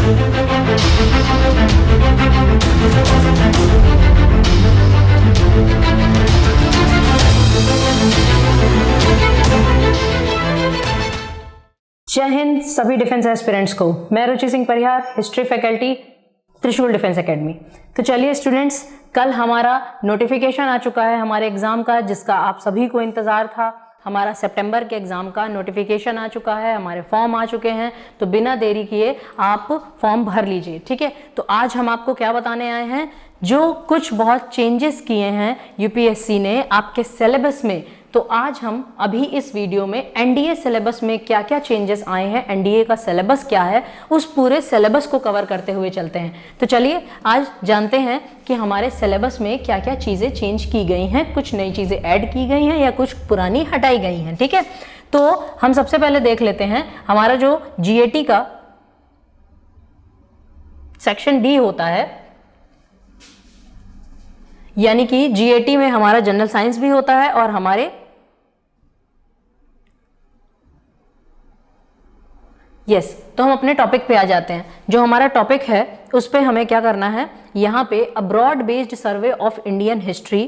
जय हिंद सभी defence aspirants को। मैं रुचि सिंह परिहार, हिस्ट्री फैकल्टी, त्रिशूल डिफेंस एकेडमी। तो चलिए स्टूडेंट्स, कल हमारा नोटिफिकेशन आ चुका है हमारे एग्जाम का, जिसका आप सभी को इंतजार था। हमारा सितंबर के एग्जाम का नोटिफिकेशन आ चुका है, हमारे फॉर्म आ चुके हैं। तो बिना देरी किए आप फॉर्म भर लीजिए, ठीक है। तो आज हम आपको क्या बताने आए हैं, जो कुछ बहुत चेंजेस किए हैं यूपीएससी ने आपके सिलेबस में। तो आज हम अभी इस वीडियो में एनडीए सिलेबस में क्या क्या चेंजेस आए हैं, एनडीए का सिलेबस क्या है, उस पूरे सिलेबस को कवर करते हुए चलते हैं। तो चलिए आज जानते हैं कि हमारे सिलेबस में क्या क्या चीज़ें चेंज की गई हैं, कुछ नई चीज़ें ऐड की गई हैं या कुछ पुरानी हटाई गई हैं, ठीक है। तो हम सबसे पहले देख लेते हैं हमारा जो जीएटी का सेक्शन डी होता है, यानी कि जीएटी में हमारा जनरल साइंस भी होता है और हमारे तो हम अपने टॉपिक पे आ जाते हैं। जो हमारा टॉपिक है उस पे हमें क्या करना है, यहाँ पे abroad based survey of Indian history,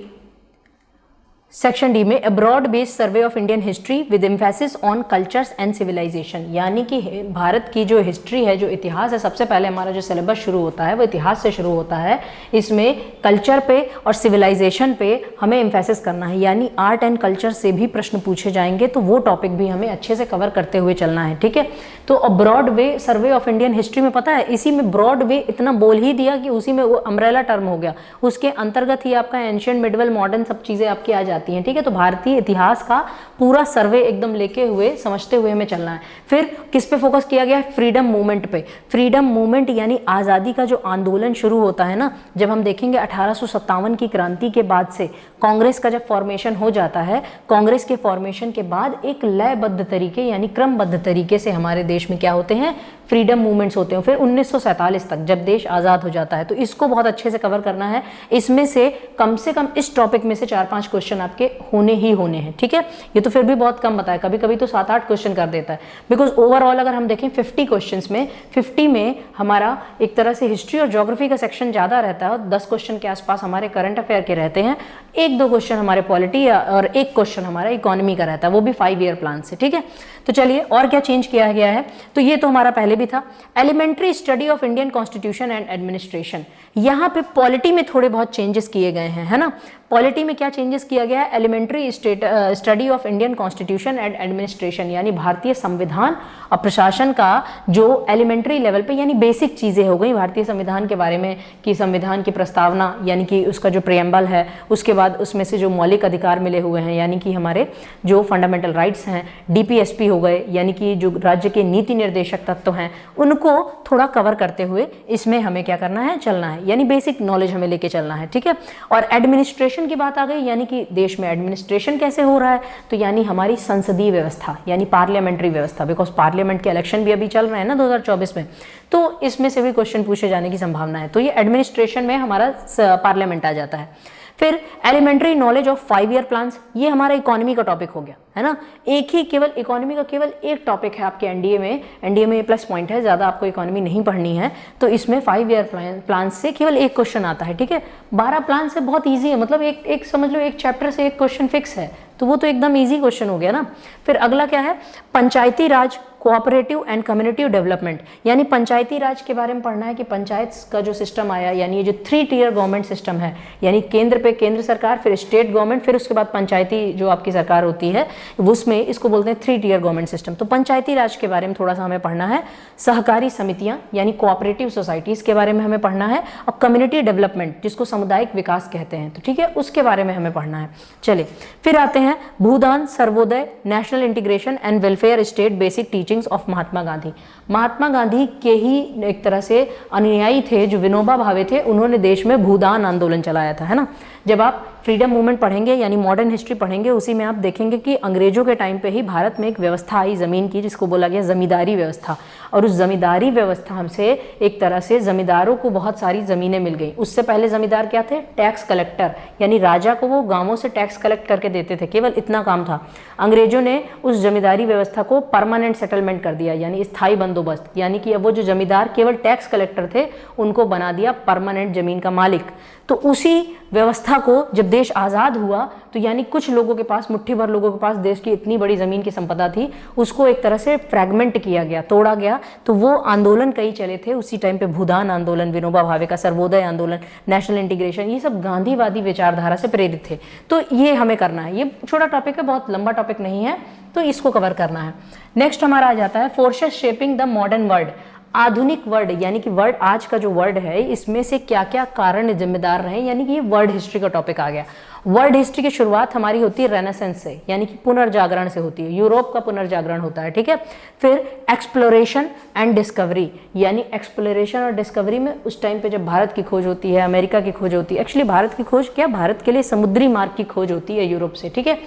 section D में abroad based survey of Indian history with emphasis on cultures and civilisation, यानी कि भारत की जो हिस्ट्री है, जो इतिहास है, सबसे पहले हमारा जो सिलेबस शुरू होता है वो इतिहास से शुरू होता है। इसमें कल्चर पे और सिविलाइजेशन पे हमें एम्फेसिस करना है, यानी आर्ट एंड कल्चर से भी प्रश्न पूछे जाएंगे, तो वो टॉपिक भी हमें अच्छे से कवर करते हुए चलना है, ठीक है। तो abroad way survey of Indian history में पता है, इसी में ब्रॉड वे इतना बोल ही दिया कि उसी में वो अम्ब्रेला टर्म हो गया, उसके अंतर्गत ही आपका एंशिएंट, मिडिवल, मॉडर्न सब चीज़ें आपकी आ जाती हैं, ठीक है। तो भारतीय इतिहास का पूरा सर्वे एकदम लेके हुए, समझते हुए हमें चलना है। फिर किस पे फोकस किया गया है, फ्रीडम मूवमेंट पे। फ्रीडम मूवमेंट यानी आज़ादी का जो आंदोलन शुरू होता है ना, जब हम देखेंगे 1857 की क्रांति के बाद से कांग्रेस का जब फॉर्मेशन हो जाता है, कांग्रेस के फॉर्मेशन के बाद एक लयबद्ध तरीके यानी क्रमबद्ध तरीके से हमारे देश में क्या होते हैं, फ्रीडम मूवमेंट्स होते हैं। फिर 1947 तक जब देश आज़ाद हो जाता है, तो इसको बहुत अच्छे से कवर करना है। इसमें से कम इस टॉपिक में से 4-5 क्वेश्चन आपके होने ही होने हैं, ठीक है। ये तो फिर भी बहुत कम बताया, कभी कभी तो 7-8 क्वेश्चन कर देता है, बिकॉज ओवरऑल अगर हम देखें 50 क्वेश्चंस में 50 में हमारा एक तरह से हिस्ट्री और ज्योग्राफी का सेक्शन ज़्यादा रहता है, 10 क्वेश्चन के आसपास हमारे करंट अफेयर के रहते हैं, 1-2 क्वेश्चन हमारे पॉलिटी और 1 क्वेश्चन हमारा इकोनॉमी का रहता है, वो भी 5 ईयर प्लान से, ठीक है। तो चलिए और क्या चेंज किया गया है, तो ये तो हमारा पहले भी था। Elementary study of Indian constitution and administration, यहाँ पे पॉलिटी में थोड़े बहुत चेंजेस किए गए हैं, है ना। पॉलिटी में क्या चेंजेस किया गया है, elementary study of Indian constitution and administration, यानी भारतीय संविधान और प्रशासन का जो एलिमेंट्री लेवल पे यानी बेसिक चीज़ें हो गई भारतीय संविधान के बारे में, कि संविधान की प्रस्तावना यानी कि उसका जो प्रियम्बल है, उसके बाद उसमें से जो मौलिक अधिकार मिले हुए हैं यानी कि हमारे जो फंडामेंटल राइट्स हैं, डीपीएसपी हो गए यानी कि जो राज्य के नीति निर्देशक तत्व हैं, उनको थोड़ा कवर करते हुए इसमें हमें क्या करना है, चलना है, यानी बेसिक नॉलेज हमें लेके चलना है, ठीक है। और एडमिनिस्ट्रेशन की बात आ गई, यानी कि देश में एडमिनिस्ट्रेशन कैसे हो रहा है, तो यानी हमारी संसदीय व्यवस्था यानी पार्लियामेंट्री व्यवस्था, बिकॉज पार्लियामेंट के इलेक्शन भी अभी चल रहे हैं ना 2024 में, तो इसमें से भी क्वेश्चन पूछे जाने की संभावना है। तो ये एडमिनिस्ट्रेशन में हमारा पार्लियामेंट आ जाता है। फिर elementary knowledge of 5 year plans, ये हमारा इकोनॉमी का टॉपिक हो गया, है ना। एक ही केवल इकोनॉमी का केवल एक टॉपिक है आपके एनडीए में, एनडीए में प्लस पॉइंट है, ज़्यादा आपको इकोनॉमी नहीं पढ़नी है, तो इसमें 5 ईयर प्लान से केवल एक क्वेश्चन आता है, ठीक है। 12 प्लान से बहुत ईजी है, मतलब एक समझ लो एक चैप्टर से एक क्वेश्चन फिक्स है, तो वो तो एकदम ईजी क्वेश्चन हो गया ना। फिर अगला क्या है, पंचायती राज, कोऑपरेटिव एंड कम्युनिटी डेवलपमेंट, यानी पंचायती राज के बारे में पढ़ना है कि पंचायत का जो सिस्टम आया, यानी ये जो 3 टियर गवर्नमेंट सिस्टम है, यानी केंद्र पे केंद्र सरकार, फिर स्टेट गवर्नमेंट, फिर उसके बाद पंचायती जो आपकी सरकार होती है, उसमें इसको बोलते हैं 3 टियर गवर्नमेंट सिस्टम। तो पंचायती राज के बारे में थोड़ा सा हमें पढ़ना है। सहकारी समितियां यानी कोऑपरेटिव सोसाइटीज़ के बारे में हमें पढ़ना है, और कम्युनिटी डेवलपमेंट जिसको सामुदायिक विकास कहते हैं, तो ठीक है, उसके बारे में हमें पढ़ना है। चलिए फिर आते हैं Bhoodan, Sarvodaya, national integration and welfare state basic teachings of Mahatma Gandhi. Mahatma Gandhi के ही एक तरह से अनुयायी थे जो विनोबा भावे थे, उन्होंने देश में भूदान आंदोलन चलाया था, है ना। जब आप फ्रीडम मूवमेंट पढ़ेंगे यानी मॉडर्न हिस्ट्री पढ़ेंगे, उसी में आप देखेंगे कि अंग्रेजों के टाइम पे ही भारत में एक व्यवस्था आई ज़मीन की, जिसको बोला गया ज़मींदारी व्यवस्था। और उस ज़मींदारी व्यवस्था से एक तरह से ज़मींदारों को बहुत सारी ज़मीनें मिल गई। उससे पहले ज़मींदार क्या थे? टैक्स कलेक्टर, यानी राजा को वो गाँवों से टैक्स कलेक्ट करके देते थे, केवल इतना काम था। अंग्रेजों ने उस जमींदारी व्यवस्था को परमानेंट सेटलमेंट कर दिया, यानी स्थायी बंदोबस्त, यानी कि अब वो जो जमींदार केवल टैक्स कलेक्टर थे उनको बना दिया परमानेंट जमीन का मालिक। तो उसी व्यवस्था को जब देश आज़ाद हुआ तो यानी कुछ लोगों के पास, मुट्ठी भर लोगों के पास देश की इतनी बड़ी ज़मीन की संपदा थी, उसको एक तरह से फ्रैगमेंट किया गया, तोड़ा गया। तो वो आंदोलन कई चले थे उसी टाइम पे, भूदान आंदोलन, विनोबा भावे का सर्वोदय आंदोलन, नेशनल इंटीग्रेशन, ये सब गांधीवादी विचारधारा से प्रेरित थे। तो ये हमें करना है, ये छोटा टॉपिक है, बहुत लंबा टॉपिक नहीं है, तो इसको कवर करना है। नेक्स्ट हमारा आ जाता है forces shaping the modern world. आधुनिक वर्ड, यानी कि वर्ड, आज का जो वर्ड है इसमें से क्या क्या कारण जिम्मेदार रहे, यानी कि ये वर्ल्ड हिस्ट्री का टॉपिक आ गया। वर्ल्ड हिस्ट्री की शुरुआत हमारी होती है रेनेसेंस से, यानी कि पुनर्जागरण से होती है, यूरोप का पुनर्जागरण होता है, ठीक है। फिर एक्सप्लोरेशन एंड डिस्कवरी, यानी एक्सप्लोरेशन और डिस्कवरी में उस टाइम पे जब भारत की खोज होती है, अमेरिका की खोज होती है, एक्चुअली भारत की खोज क्या, भारत के लिए समुद्री मार्ग की खोज होती है यूरोप से, ठीक है।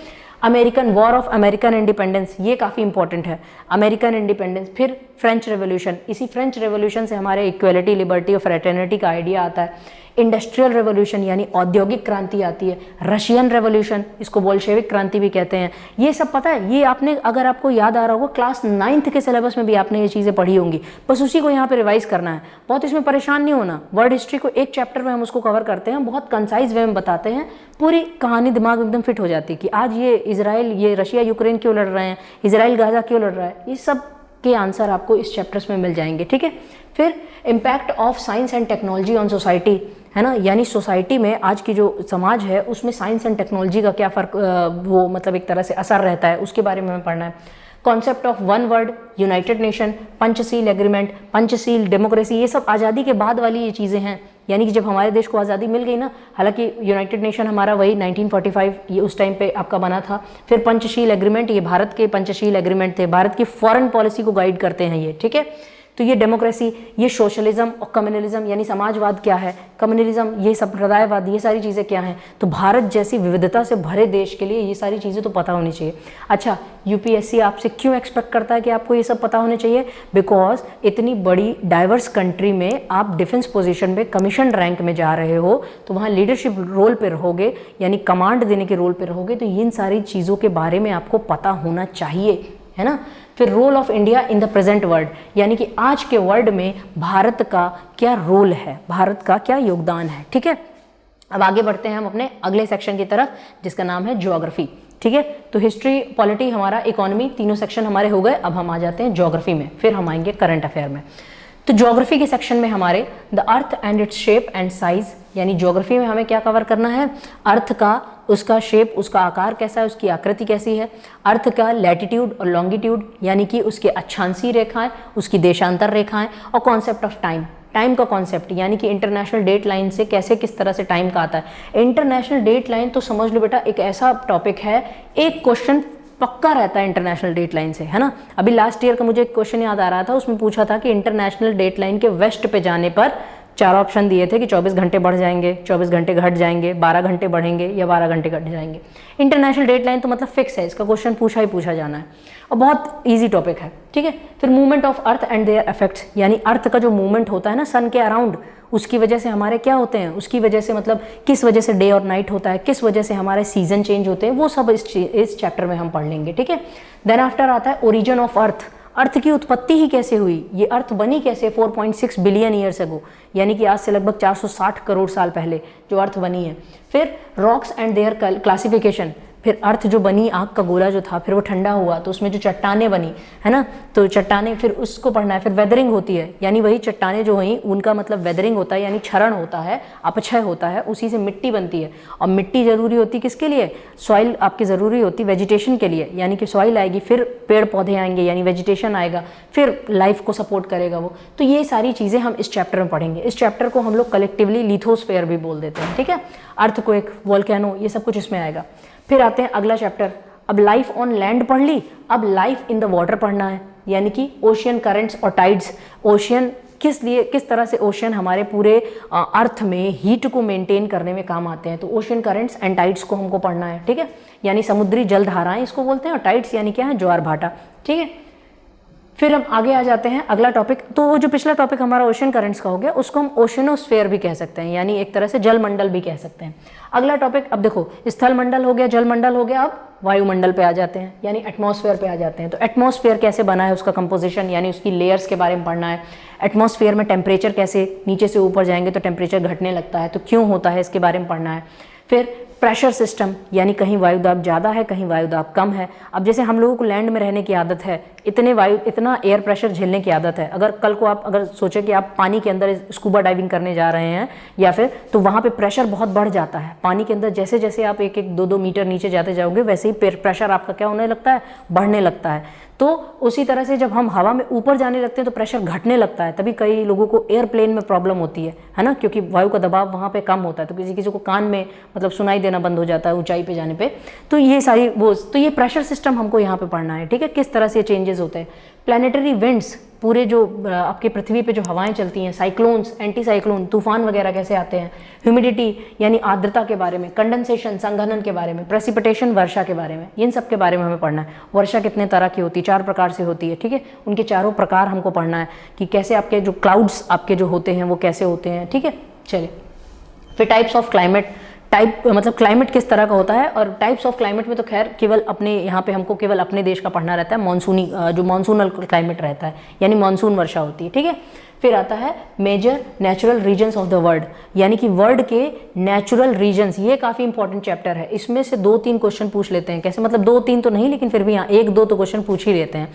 American war of American independence, ये काफ़ी इंपॉर्टेंट है, अमेरिकन इंडिपेंडेंस। फिर फ्रेंच रेवोल्यूशन, इसी फ्रेंच रेवोल्यूशन से हमारे इक्वलिटी, लिबर्टी और फ्रेटर्निटी का आइडिया आता है। इंडस्ट्रियल रेवोल्यूशन यानी औद्योगिक क्रांति आती है। रशियन रेवोल्यूशन, इसको बोल्शेविक क्रांति भी कहते हैं। ये सब पता है, ये आपने, अगर आपको याद आ रहा होगा, क्लास 9th के सिलेबस में भी आपने ये चीज़ें पढ़ी होंगी, बस उसी को यहाँ पे रिवाइज करना है। बहुत इसमें परेशान नहीं होना, वर्ल्ड हिस्ट्री को एक चैप्टर में हम उसको कवर करते हैं, बहुत कंसाइज वे में बताते हैं, पूरी कहानी दिमाग एकदम फिट हो जाती है कि आज ये इजराइल, ये रशिया यूक्रेन क्यों लड़ रहे हैं, इजराइल गाजा क्यों लड़ रहा है, ये सब के आंसर आपको इस चैप्टर्स में मिल जाएंगे, ठीक है। फिर impact of science and technology on society, है ना, यानी सोसाइटी में आज की जो समाज है उसमें साइंस एंड टेक्नोलॉजी का क्या फ़र्क, वो मतलब एक तरह से असर रहता है, उसके बारे में हमें पढ़ना है। Concept of one world, United nation, Panchsheel agreement, Panchsheel democracy, ये सब आज़ादी के बाद वाली ये चीज़ें हैं, यानी कि जब हमारे देश को आज़ादी मिल गई ना, हालांकि यूनाइटेड नेशन हमारा वही 1945 ये उस टाइम पे आपका बना था। फिर पंचशील एग्रीमेंट, ये भारत के पंचशील एग्रीमेंट थे, भारत की फॉरेन पॉलिसी को गाइड करते हैं ये, ठीक है। तो ये डेमोक्रेसी, ये सोशलिज्म और कम्युनलिज्म, यानी समाजवाद क्या है, कम्युनलिज्म, ये संप्रदायवाद, ये सारी चीज़ें क्या हैं। तो भारत जैसी विविधता से भरे देश के लिए ये सारी चीज़ें तो पता होनी चाहिए। अच्छा, यूपीएससी आपसे क्यों एक्सपेक्ट करता है कि आपको ये सब पता होने चाहिए? बिकॉज इतनी बड़ी डाइवर्स कंट्री में आप डिफेंस पोजीशन पे कमीशन रैंक में जा रहे हो, तो वहाँ लीडरशिप रोल पर रहोगे, यानी कमांड देने के रोल पर रहोगे, तो इन सारी चीज़ों के बारे में आपको पता होना चाहिए, है ना। फिर role of India in the present world, यानी कि आज के वर्ल्ड में भारत का क्या रोल है, भारत का क्या योगदान है, ठीक है। अब आगे बढ़ते हैं हम अपने अगले सेक्शन की तरफ, जिसका नाम है ज्योग्राफी, ठीक है। तो हिस्ट्री, पॉलिटी, हमारा इकोनॉमी, तीनों सेक्शन हमारे हो गए। अब हम आ जाते हैं ज्योग्राफी में, फिर हम आएंगे करंट अफेयर में। तो ज्योग्राफी के सेक्शन में हमारे the earth and its shape and size, यानी ज्योग्राफी में हमें क्या कवर करना है? अर्थ का, उसका शेप, उसका आकार कैसा है, उसकी आकृति कैसी है, अर्थ का लैटिट्यूड और लॉन्गिट्यूड, यानी कि उसके अक्षांशीय रेखाएं, उसकी देशांतर रेखाएं, और कॉन्सेप्ट ऑफ टाइम, टाइम का कॉन्सेप्ट, यानी कि इंटरनेशनल डेट लाइन से कैसे, किस तरह से टाइम का आता है। इंटरनेशनल डेट लाइन तो समझ लो बेटा एक ऐसा टॉपिक है, एक क्वेश्चन पक्का रहता है इंटरनेशनल डेट लाइन से, है ना। अभी लास्ट ईयर का मुझे एक क्वेश्चन याद आ रहा था, उसमें पूछा था कि इंटरनेशनल डेट लाइन के वेस्ट पे जाने पर 4 ऑप्शन दिए थे कि 24 घंटे बढ़ जाएंगे, 24 घंटे घट जाएंगे, 12 घंटे बढ़ेंगे या 12 घंटे घट जाएंगे। इंटरनेशनल डेट लाइन तो मतलब फिक्स है, इसका क्वेश्चन पूछा ही पूछा जाना है और बहुत इजी टॉपिक है, ठीक है। फिर movement of earth and there effects, यानी अर्थ का जो मूवमेंट होता है ना सन के अराउंड, उसकी वजह से हमारे क्या होते हैं, उसकी वजह से मतलब किस वजह से डे और नाइट होता है, किस वजह से हमारे सीजन चेंज होते हैं, वो सब इस चैप्टर में हम पढ़ लेंगे, ठीक है। देन आफ्टर आता है ओरिजिन ऑफ अर्थ, अर्थ की उत्पत्ति ही कैसे हुई, ये अर्थ बनी कैसे 4.6 बिलियन ईयर्स अगो, यानी कि आज से लगभग 460 करोड़ साल पहले जो अर्थ बनी है। फिर रॉक्स एंड देयर क्लासिफिकेशन, फिर अर्थ जो बनी, आग का गोला जो था, फिर वो ठंडा हुआ तो उसमें जो चट्टानें बनी, है ना, तो चट्टानें, फिर उसको पढ़ना है। फिर वेदरिंग होती है, यानी वही चट्टानें जो हुई उनका मतलब वेदरिंग होता है, यानी क्षरण होता है, अपक्षय होता है, उसी से मिट्टी बनती है। और मिट्टी जरूरी होती किसके लिए? सॉइल आपकी ज़रूरी होती वेजिटेशन के लिए, यानी कि सॉइल आएगी, फिर पेड़ पौधे आएंगे, यानी वेजिटेशन आएगा, फिर लाइफ को सपोर्ट करेगा वो। तो ये सारी चीज़ें हम इस चैप्टर में पढ़ेंगे। इस चैप्टर को हम लोग कलेक्टिवली लिथोस्फेयर भी बोल देते हैं, ठीक है। अर्थक्वेक, वोल्केनो, ये सब कुछ इसमें आएगा। फिर आते हैं अगला चैप्टर, अब लाइफ ऑन लैंड पढ़ ली, अब लाइफ इन द वाटर पढ़ना है, यानी कि ओशियन करंट्स और टाइड्स। ओशियन किस तरह से ओशन हमारे पूरे अर्थ में हीट को मेंटेन करने में काम आते हैं। तो ओशन करंट्स एंड टाइड्स को हमको पढ़ना है, ठीक है, यानी समुद्री जल धाराएं इसको बोलते हैं, और टाइड्स यानी क्या है, ज्वार भाटा, ठीक है। फिर हम आगे आ जाते हैं अगला टॉपिक। तो वो जो पिछला टॉपिक हमारा ओशन करंट्स का हो गया, उसको हम ओशनोस्फेयर भी कह सकते हैं, यानी एक तरह से जल मंडल भी कह सकते हैं। अगला टॉपिक, अब देखो, स्थल मंडल हो गया, जल मंडल हो गया, अब वायुमंडल पे आ जाते हैं, यानी एटमॉस्फेयर पे आ जाते हैं। तो एटमॉस्फेयर कैसे बना है, उसका कंपोजिशन यानी उसकी लेयर्स के बारे में पढ़ना है। एटमॉस्फेयर में टेम्परेचर कैसे, नीचे से ऊपर जाएंगे तो टेम्परेचर घटने लगता है, तो क्यों होता है इसके बारे में पढ़ना है। फिर प्रेशर सिस्टम, यानी कहीं वायुदाब ज़्यादा है, कहीं वायुदाब कम है। अब जैसे हम लोगों को लैंड में रहने की आदत है, इतना एयर प्रेशर झेलने की आदत है। अगर कल को आप अगर सोचें कि आप पानी के अंदर स्कूबा डाइविंग करने जा रहे हैं या फिर, तो वहाँ पे प्रेशर बहुत बढ़ जाता है पानी के अंदर। जैसे जैसे आप 1-2 मीटर नीचे जाते जाओगे, वैसे ही प्रेशर आपका क्या होने लगता है, बढ़ने लगता है। तो उसी तरह से जब हम हवा में ऊपर जाने लगते हैं तो प्रेशर घटने लगता है। तभी कई लोगों को एयरप्लेन में प्रॉब्लम होती है ना, क्योंकि वायु का दबाव वहाँ पे कम होता है, तो किसी किसी को कान में मतलब सुनाई देना बंद हो जाता है ऊंचाई पे जाने पे। तो ये सारी तो ये प्रेशर सिस्टम हमको यहाँ पे पढ़ना है, ठीक है, किस तरह से चेंजेस होते हैं। प्लानिटरी विंड्स, पूरे जो आपके पृथ्वी पे जो हवाएं चलती हैं, साइक्लोन्स, एंटी साइक्लोन, तूफान वगैरह कैसे आते हैं। ह्यूमिडिटी यानी आर्द्रता के बारे में, कंडेंसेशन संघनन के बारे में, प्रेसिपिटेशन वर्षा के बारे में, इन सब के बारे में हमें पढ़ना है। वर्षा कितने तरह की होती है, 4 प्रकार से होती है, ठीक है, उनके चारों प्रकार हमको पढ़ना है कि कैसे आपके जो क्लाउड्स आपके जो होते हैं वो कैसे होते हैं, ठीक है। चलिए, फिर टाइप्स ऑफ क्लाइमेट, मतलब क्लाइमेट किस तरह का होता है। और टाइप्स ऑफ क्लाइमेट में तो खैर केवल अपने यहाँ पे हमको केवल अपने देश का पढ़ना रहता है, मानसूनी जो मानसूनल क्लाइमेट रहता है, यानी मानसून वर्षा होती है, ठीक है। फिर आता है major natural regions of the world, यानी कि वर्ल्ड के नेचुरल रीजन्स। ये काफ़ी इंपॉर्टेंट चैप्टर है, इसमें से 2-3 क्वेश्चन पूछ लेते हैं। कैसे, मतलब 2-3 तो नहीं, लेकिन फिर भी यहाँ 1-2 तो क्वेश्चन पूछ ही लेते हैं।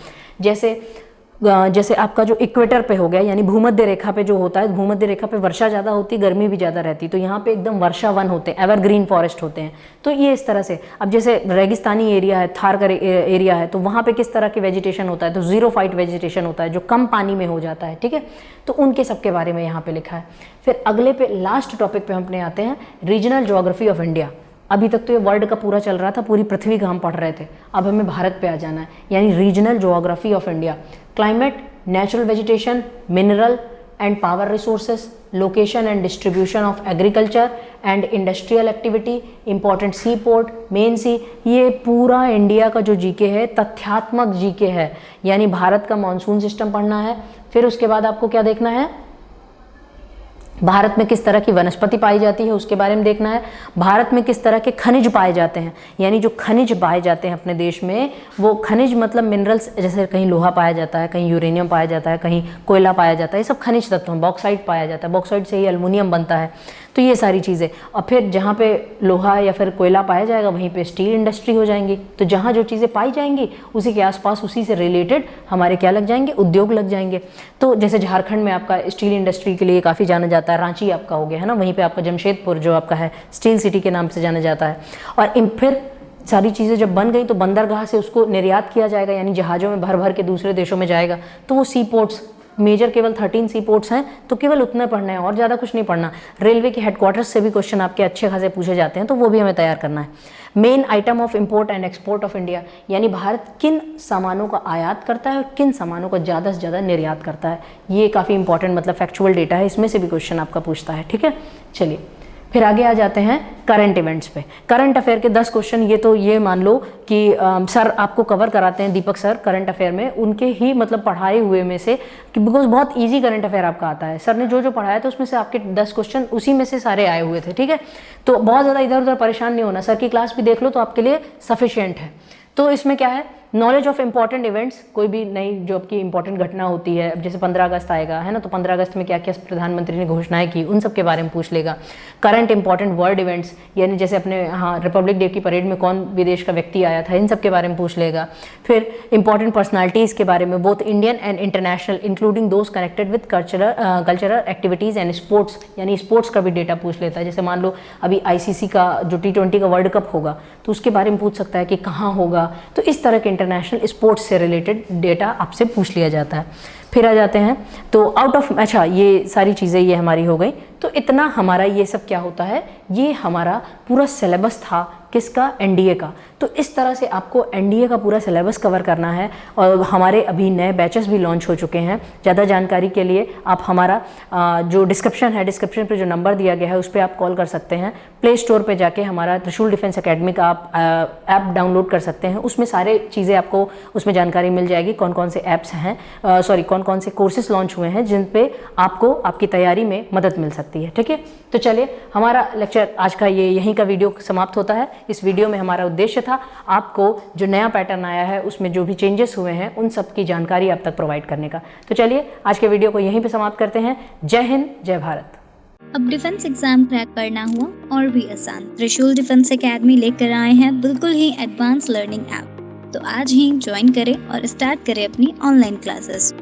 जैसे आपका जो इक्वेटर पे हो गया, यानी भूमध्य रेखा पे जो होता है, भूमध्य रेखा पे वर्षा ज़्यादा होती है, गर्मी भी ज़्यादा रहती है, तो यहाँ पे एकदम वर्षा वन होते हैं, एवरग्रीन फॉरेस्ट होते हैं। तो ये इस तरह से, अब जैसे रेगिस्तानी एरिया है, थार का एरिया है, तो वहाँ पे किस तरह की वेजिटेशन होता है, तो ज़ीरोफाइट वेजिटेशन होता है जो कम पानी में हो जाता है, ठीक है। तो उनके सबके बारे में यहाँ पे लिखा है। फिर अगले पे लास्ट टॉपिक पे हम अपने आते हैं, रीजनल ज्योग्राफी ऑफ इंडिया। अभी तक तो ये वर्ल्ड का पूरा चल रहा था, पूरी पृथ्वी का हम पढ़ रहे थे, अब हमें भारत पे आ जाना है, यानी regional geography of India. Climate, natural vegetation, mineral and power resources, location and distribution of agriculture and industrial activity, important sea port, main sea, ये पूरा इंडिया का जो जीके है तथ्यात्मक जीके है, यानी भारत का मानसून सिस्टम पढ़ना है। फिर उसके बाद आपको क्या देखना है, भारत में किस तरह की वनस्पति पाई जाती है उसके बारे में देखना है। भारत में किस तरह के खनिज पाए जाते हैं, यानी जो खनिज पाए जाते हैं अपने देश में, वो खनिज मतलब मिनरल्स, जैसे कहीं लोहा पाया जाता है, कहीं यूरेनियम पाया जाता है, कहीं कोयला पाया जाता है, ये सब खनिज तत्व हैं। बॉक्साइट पाया जाता है, बॉक्साइट से ही एल्युमिनियम बनता है, तो ये सारी चीज़ें। और फिर जहाँ पे लोहा या फिर कोयला पाया जाएगा वहीं पे स्टील इंडस्ट्री हो जाएंगी। तो जहाँ जो चीज़ें पाई जाएंगी उसी के आसपास उसी से रिलेटेड हमारे क्या लग जाएंगे, उद्योग लग जाएंगे। तो जैसे झारखंड में आपका स्टील इंडस्ट्री के लिए काफ़ी जाना जाता है, रांची आपका हो गया है ना, वहीं पर आपका जमशेदपुर जो आपका है स्टील सिटी के नाम से जाना जाता है। और फिर सारी चीज़ें जब बन गई तो बंदरगाह से उसको निर्यात किया जाएगा, यानी जहाज़ों में भर भर के दूसरे देशों में जाएगा। तो वो सी पोर्ट्स, मेजर केवल 13 सी पोर्ट्स हैं, तो केवल उतना पढ़ना है और ज़्यादा कुछ नहीं पढ़ना। रेलवे के हेडक्वार्टर्स से भी क्वेश्चन आपके अच्छे खासे पूछे जाते हैं, तो वो भी हमें तैयार करना है। Main item of import and export of India, यानी भारत किन सामानों का आयात करता है और किन सामानों का ज़्यादा से ज़्यादा निर्यात करता है। ये काफ़ी इंपॉर्टेंट मतलब फैक्चुअल डेटा है, इसमें से भी क्वेश्चन आपका पूछता है, ठीक है। चलिए, फिर आगे आ जाते हैं करंट इवेंट्स पे। करंट अफेयर के 10 क्वेश्चन, ये मान लो कि सर आपको कवर कराते हैं, दीपक सर करंट अफेयर में, उनके ही मतलब पढ़ाए हुए में से, कि बिकॉज बहुत इजी करंट अफेयर आपका आता है, सर ने जो जो पढ़ाया था उसमें से आपके 10 क्वेश्चन उसी में से सारे आए हुए थे, ठीक है। तो बहुत ज़्यादा इधर उधर परेशान नहीं होना, सर की क्लास भी देख लो तो आपके लिए सफिशियंट है। तो इसमें क्या है, नॉलेज ऑफ इंपॉर्टेंट इवेंट्स, कोई भी नई जो आपकी इंपॉर्टेंट घटना होती है, अब जैसे 15 अगस्त आएगा है ना, तो 15 अगस्त में क्या क्या प्रधानमंत्री ने घोषणाएं की, उन सब के बारे में पूछ लेगा। करंट इंपॉर्टेंट वर्ल्ड इवेंट्स, यानी जैसे अपने रिपब्लिक डे की परेड में कौन विदेश का व्यक्ति आया था, इन सब के बारे में पूछ लेगा। फिर इंपॉर्टेंट पर्सनालिटीज़ के बारे में, both Indian and international, including those connected with cultural activities and sports, यानी स्पोर्ट्स का भी डेटा पूछ लेता है। जैसे मान लो अभी ICC का जो T20 का वर्ल्ड कप होगा, तो उसके बारे में पूछ सकता है कि कहाँ होगा। तो इस तरह के इंटरनेशनल स्पोर्ट्स से रिलेटेड डेटा आपसे पूछ लिया जाता है। फिर आ जाते हैं तो आउट ऑफ, अच्छा ये सारी चीज़ें ये हमारी हो गई। तो इतना हमारा ये सब क्या होता है, ये हमारा पूरा सिलेबस था किसका, एनडीए का। तो इस तरह से आपको एनडीए का पूरा सिलेबस कवर करना है। और हमारे अभी नए बैचेस भी लॉन्च हो चुके हैं। ज़्यादा जानकारी के लिए आप हमारा जो डिस्क्रिप्शन है, डिस्क्रिप्शन पे जो नंबर दिया गया है उस पर आप कॉल कर सकते हैं। प्ले स्टोर पे जाके हमारा त्रिशूल डिफेंस एकेडमी का आप ऐप डाउनलोड कर सकते हैं। उसमें सारे चीज़ें आपको उसमें जानकारी मिल जाएगी, कौन कौन से ऐप्स हैं, कौन कौन से कोर्सेज लॉन्च हुए हैं जिन पे आपको आपकी तैयारी में मदद मिल सकती है। ठीक है, तो चलिए हमारा लेक्चर आज का ये यहीं का वीडियो समाप्त होता है। इस वीडियो में हमारा उद्देश्य था आपको जो नया पैटर्न आया है उसमें जो भी चेंजेस हुए हैं उन सब की जानकारी आप तक प्रोवाइड करने का। तो चलिए आज के वीडियो को यहीं पे समाप्त करते हैं। जय हिंद, जय भारत। अब डिफेंस एग्जाम क्रैक करना हुआ और भी आसान, त्रिशूल डिफेंस एकेडमी लेकर आए हैं बिल्कुल ही एडवांस लर्निंग ऐप। तो आज ही ज्वाइन करें और स्टार्ट करें अपनी ऑनलाइन क्लासेस।